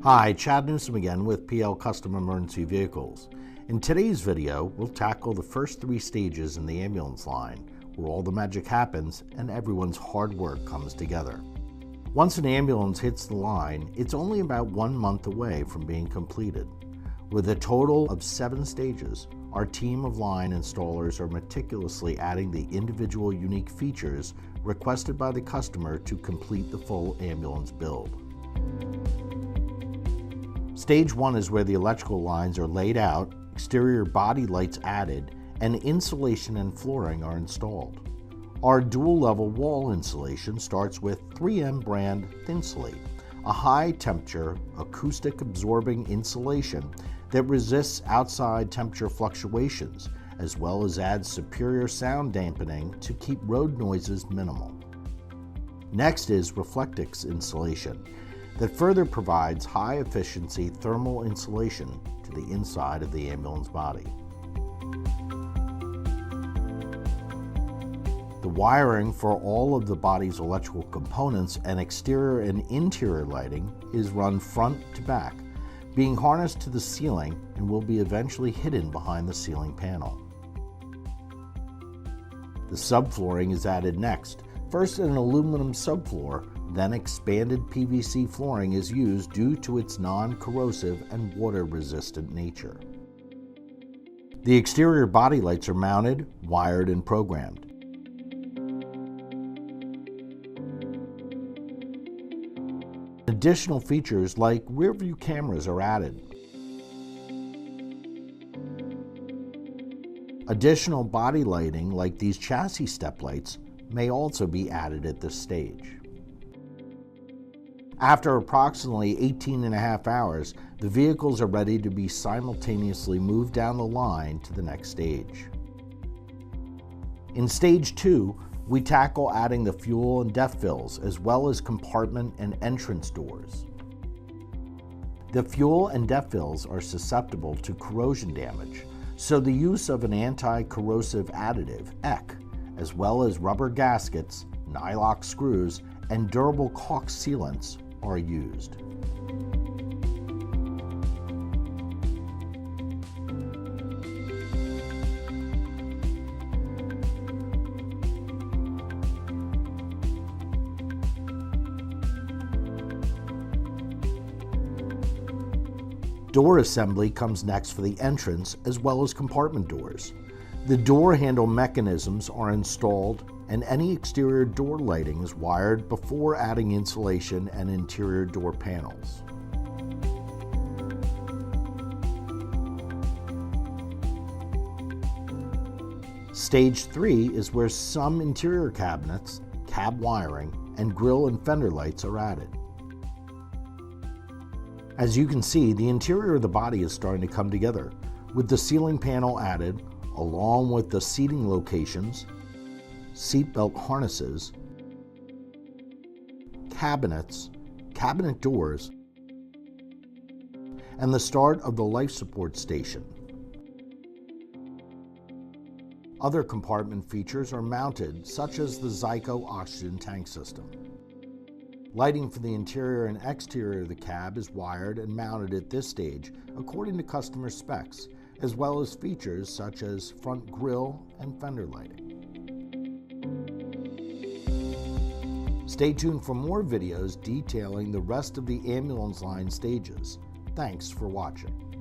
Hi, Chad Newsom again with Plcustom Emergency Vehicles. In today's video, we'll tackle the first 3 stages in the ambulance line, where all the magic happens and everyone's hard work comes together. Once an ambulance hits the line, it's only about 1 month away from being completed. With a total of 7 stages, our team of line installers are meticulously adding the individual unique features requested by the customer to complete the full ambulance build. Stage 1 is where the electrical lines are laid out, exterior body lights added, and insulation and flooring are installed. Our dual-level wall insulation starts with 3M brand Thinsulate, a high-temperature, acoustic-absorbing insulation that resists outside temperature fluctuations, as well as adds superior sound dampening to keep road noises minimal. Next is Reflectix insulation, that further provides high-efficiency thermal insulation to the inside of the ambulance body. The wiring for all of the body's electrical components and exterior and interior lighting is run front to back, being harnessed to the ceiling and will be eventually hidden behind the ceiling panel. The subflooring is added next. First an aluminum subfloor, then expanded PVC flooring is used due to its non-corrosive and water-resistant nature. The exterior body lights are mounted, wired, and programmed. Additional features like rear-view cameras are added. Additional body lighting like these chassis step lights may also be added at this stage. After approximately 18.5 hours, the vehicles are ready to be simultaneously moved down the line to the next stage. In stage 2, we tackle adding the fuel and depth fills, as well as compartment and entrance doors. The fuel and depth fills are susceptible to corrosion damage, so the use of an anti-corrosive additive, EC, as well as rubber gaskets, nylock screws, and durable caulk sealants are used. Door assembly comes next for the entrance as well as compartment doors. The door handle mechanisms are installed and any exterior door lighting is wired before adding insulation and interior door panels. Stage 3 is where some interior cabinets, cab wiring, and grille and fender lights are added. As you can see, the interior of the body is starting to come together, with the ceiling panel added, along with the seating locations, seatbelt harnesses, cabinets, cabinet doors, and the start of the life support station. Other compartment features are mounted, such as the Zyco oxygen tank system. Lighting for the interior and exterior of the cab is wired and mounted at this stage according to customer specs, as well as features such as front grille and fender lighting. Stay tuned for more videos detailing the rest of the ambulance line stages. Thanks for watching.